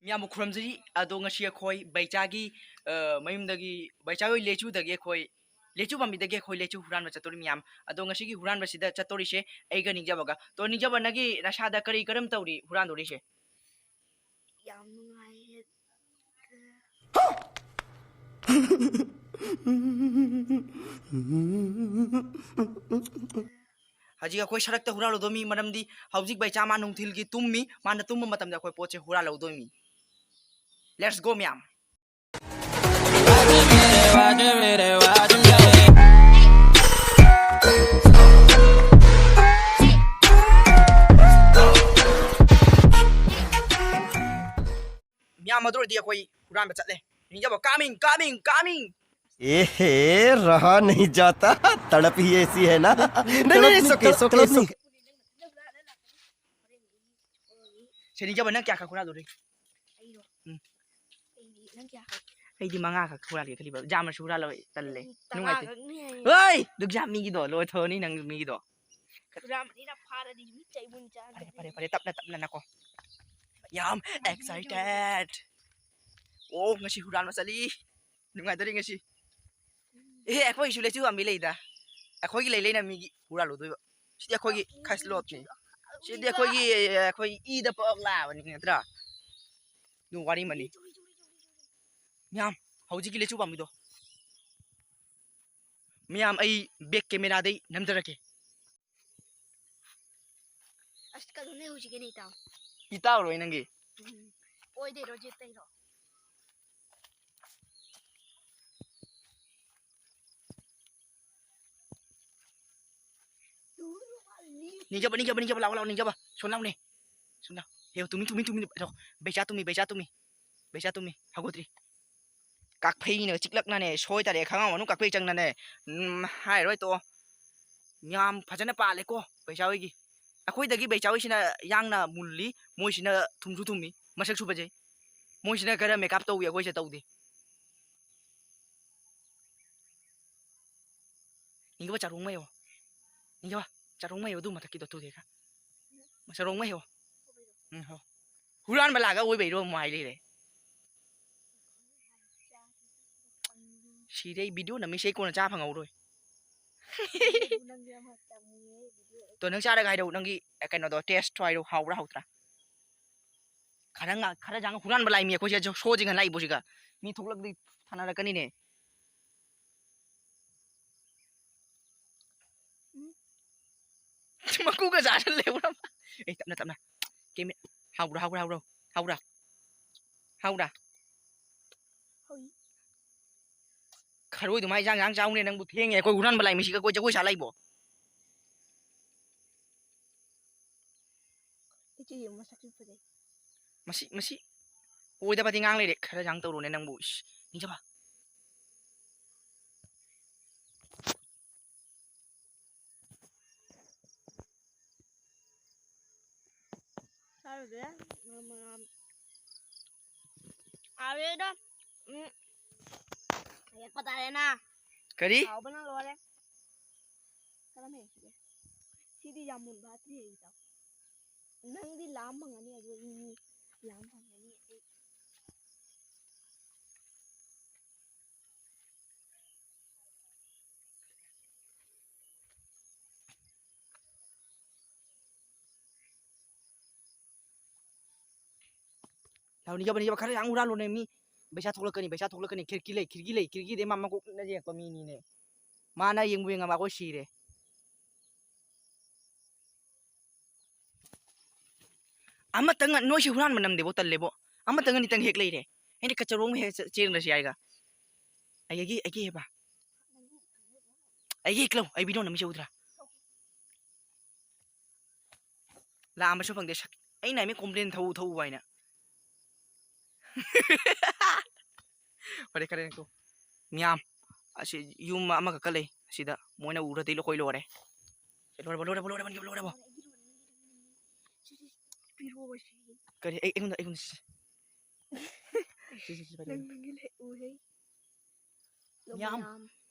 Miyamu khurumjari ado ngasi akhoi baichagi mayumdagi baichagoi lechudagi akhoi lechu bamidagi akhoi lechu huran ba chatori miyam ado ngasi gi huran basida chatori she eiga ningjabaga to ningjaba nagi nasada kari karam tawri huran dori she yam nungai haji akhoi sarakta huran lodomi maramdi hauzik baicha ma nungthil gi tummi mana tumma matamda akhoi poche huran lodomi let's go miyam miyam ador di akhoi huran ba chatle ningjaba coming ए रहा नहीं जाता तड़प ही ऐसी है ना नहीं सोके ningjaba nang kya ka huran dori ayo nang kya ai di manga ka huran li khaliba jama shura lo talle nungai oi duk jam mi gi do lo thoni nang mi gi do ram ni na phara di mi chai bun cha pare tapna nako yam excited oh ngasi huran masali nungai dori ngasi akhoi isu lechu ambi leida akhoi gi leina mi gi huran lo doi sidi akhoi gi khas lot ni sidi akhoi I da pok la ni ngadra nu wari mani miyam hauji gi lechu bambi do miyam ai back camera dai namjarake asta ka ne hoji ke nei taw itaw roi nangi oi de roje tai ro ningjaba lao ningjaba son lao ne son lao heo tumi becha tumi hagotri kak phei ni chiklak na ne soi tare khanga wanu kak phei chang na ne hai roi to nyam phajana pa le ko becha wi gi akhoi dagi becha wi sina yang na mulli moi sina thumju thumi masak su baje moi sina gara makeup to wi akhoi se tawde ningjaba charong mayo ningjaba charong mayo du mathaki do tu dekha charong mayo ho huran bala ga oi bei ro mai le Sirei video na mi sei ko na cha phangau rồi to nang cha da gai do nang gi kaino do test try do hau ra hau tra khara jang huran balai mi ko je so jing lai bo siga mi thok lak di thana ra kani ne ma ku ga ja le ura ei tapna ke mi hau ra kharoi du mai jang chau ne nang bu theng ye ko huran balai mi siga ko je ko sa lai bo itu ye masak su pade masi oi da ba tingang le de khara jang to ro ne nang bu ni ja ba saru de ave da ya pata hai na kari खाओ बना लो रे कलम है सीधी जामुन बात ही है तो नंदी लाम मंगनी है जो लाम मंगनी है lau ni ja ba khara jang huran lo ne mi becha thok lak kani khirki de mama ko na je ko mi ni ne mana yeng bu ngama ko sire ama tang no shi huran manam de bo tal lebo ama tang ni tang hek leire ene ka charong he chen ra shi ai ga ai gi ba ai gi klo ai bi no na mi udra la ama so phang de sak ai nai mi complain thau bai na kare ko miam asi yum ama ka kale sida moina ura te lo koi lo re lo पिरो बसी kare ai ngun नंगले उ है miam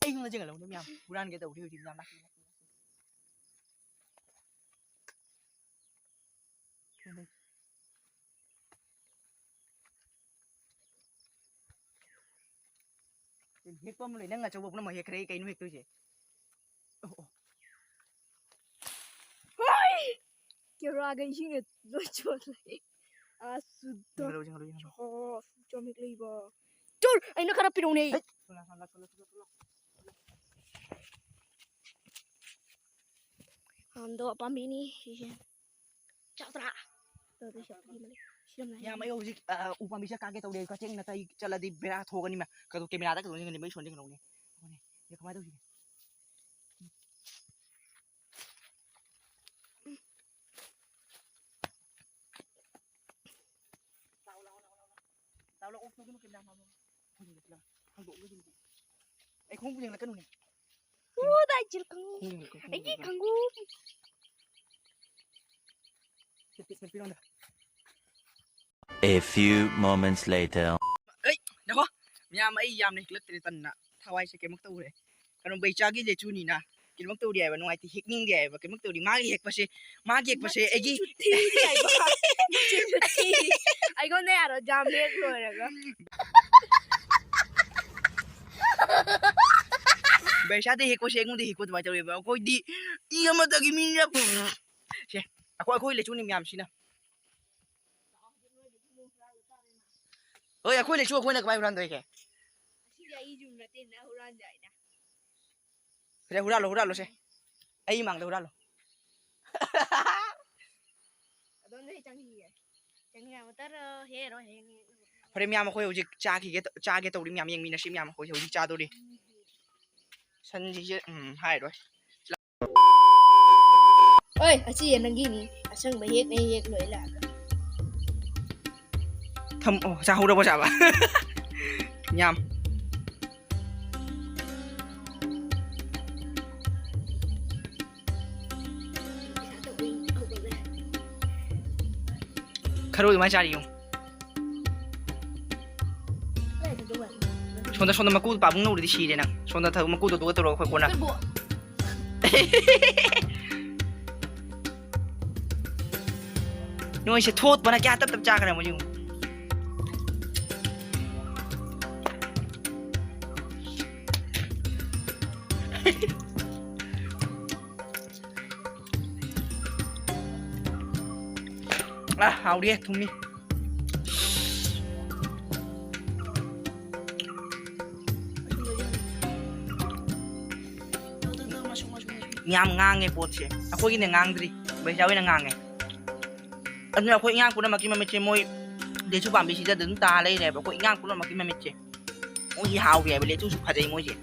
ai ngun jeng lo miam huran ke tau thi miam laki เฮกตัวมันเลยนั่งอะจะบอกน้ำมาเฮกใครไก่นุ่มเฮกตัวเจ้โอ้ เกี่ยวกับยิ่งโดนชนเลยสุด จังเราจังเราจังเรา โอ้จอมอีกเลยบ่จุดไอ้นักข่าวปีนนี่ ชนละAndo pambini sih. Catra. Tuh siapa gimana? Siapa ya mai hojik upam bisa kaget tau deh kaceng na tai chala di bera thoga ni ma ka to camera ta ka to ni mai shon ding long ni ya kamai tau sih tao là ốp cái nó camera mà không được là không đủ cái gì ấy không có gì là cái này Dai jil kangu. Ai kangu. A few moments later. Ấy, được không? Nhà mấy yam này lật từ tận nè, thao ai sẽ cái mức tu này. Còn bây giờ cái gì chú nè, cái mức tu này và ngoài thì hít ninh này và cái mức tu này má hiệt và sẽ ấy gì? Ai con này ở jam hết rồi rồi. Bây giờ thì hít và sẽ cũng thì hít và vài chỗ này và coi đi, yêu mà tao cái mình ra. Xem, coi lấy chú này yam xin nào. Ơi, coi lấy chú coi là cái bài rồi kìa. Kaya huralo siya. Ay mang huralo. ¿Dónde están hier? Jangan motor hero heng. Pare miyama ko hojik cha ke to ri miyam yang mina shi miyama ko hojik cha to ri. San ji hai rồi. Ơi, ở chi đang gini. Asang bahit na hiyek lo ila. Thầm sao hô đâu bao giờ ba. Nham. Kharo mai cha đi không? Sonda maku pa bung no di shi de nang. Sonda tha maku to ro khoi ko na. Noi se thot bana kya tab cha kare mo jing. Hào đi thùng mi nham ngang nghe bột chứ aku ini ngang diri bây giờ ini ngang nghe anh nhớ aku ngang cũng là makin mece moi để chụp ảnh bị chỉ đứng ta đây này aku ngang cũng là makin mece ôi hào về bây giờ chụp phải đây moi chứ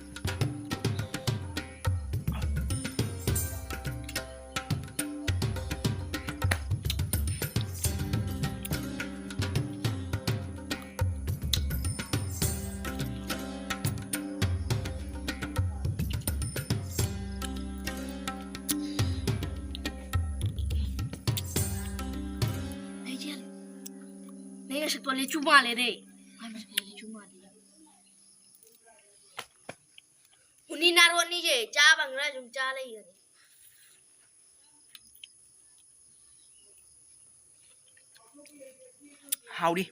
Saya boleh cuma le deh. Mana boleh cuma le. Uni naruh ni je, cah bangla jum cah le ini. hào đi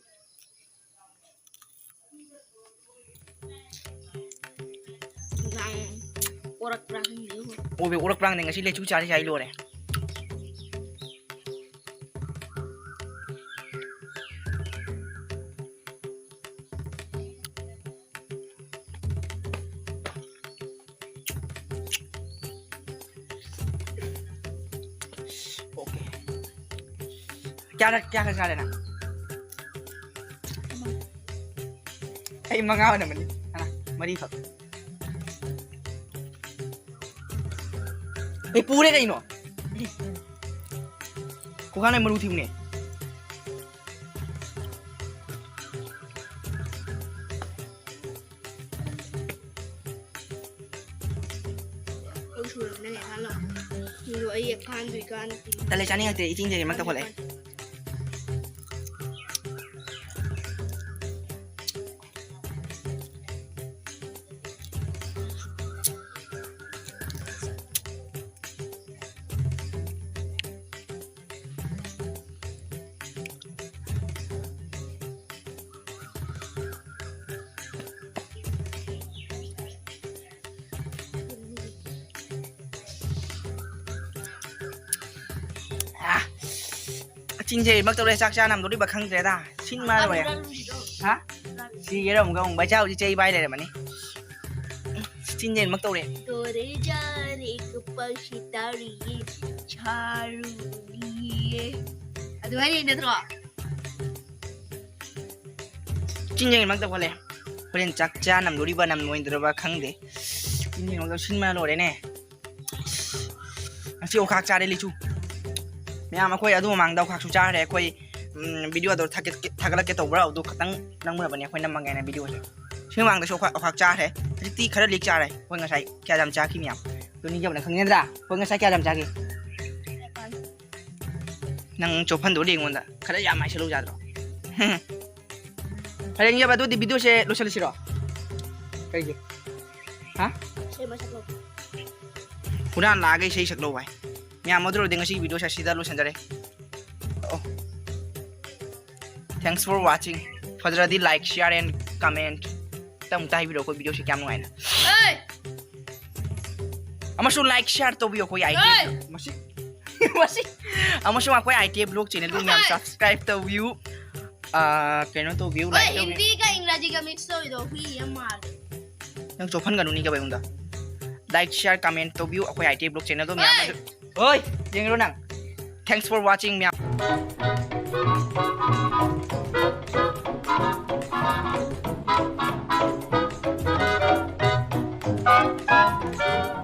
Orang perang ni. ôi về urak prang này ngasih le chú cha đi luôn này क्या खा लेना ay mangaw naman ni ana marifak ay pure kayo no kuha na maruti mo ni Usul na ya halo. Dulu ay kan dui kan. tale chani ngate iting je magta pole चिंजे मक तौरे चाक चा नमदोरी बखंग द्रेदा सिन मा रे ha si ye rom gong bai chao ji chei bai le mani चिंजे मक तौरे तोरे jar एक पक्षितारी चारूलिए अदु हरी नत्रो चिंजे मक तौ खले प्रेन चाक चा नमदोरी बा नम नोइन्द्रबा खंगदे चिंजे मक सिन मा लोरे ने asi o khak cha de li chu ma'am अखोई अदु मांग दाउ खाकसु चारे अखोई वीडियो दो थागलक के तौबरा अदु खतंग नंगमुर बने अखोई नमंगे ना वीडियो से सिं मांग दसो खाक चारे हजिती खरा लिक चारे अखोई ngसाई क्या जाम चाखी मैम तो नि जबना खंगेंद्रा अखोई ngसाई क्या जाम चाखी नंग चोफन दो लिंग मोंदा खरा या माइ सलो जाद्रो अरे नि जब दो वीडियो से लोसल सिरो करिए हां से मसलो पुरा लागे सही सकलो भाई मैम मधुर दिन सी वीडियो से लोसन जरे थैंक्स फॉर वाचिंग फजरादी लाइक शेयर एंड कमेंट तम ताई वीडियो को वीडियो से क्या नुआइना ए अमसु लाइक शेयर तो वीडियो को आई मसी मसी अमसु कोई आईटी ब्लॉग चैनल को मैम सब्सक्राइब तो व्यू केनो तो व्यू लाइक तो हिंदी का इंग्लिश का मिक्स हो दो ही मार नंग चोफन गनु नि के बायउंदा लाइक शेयर कमेंट तो व्यू कोई आईटी ब्लॉग चैनल तो मैम ओय जेंगरो नंग थैंक्स फॉर वाचिंग मैम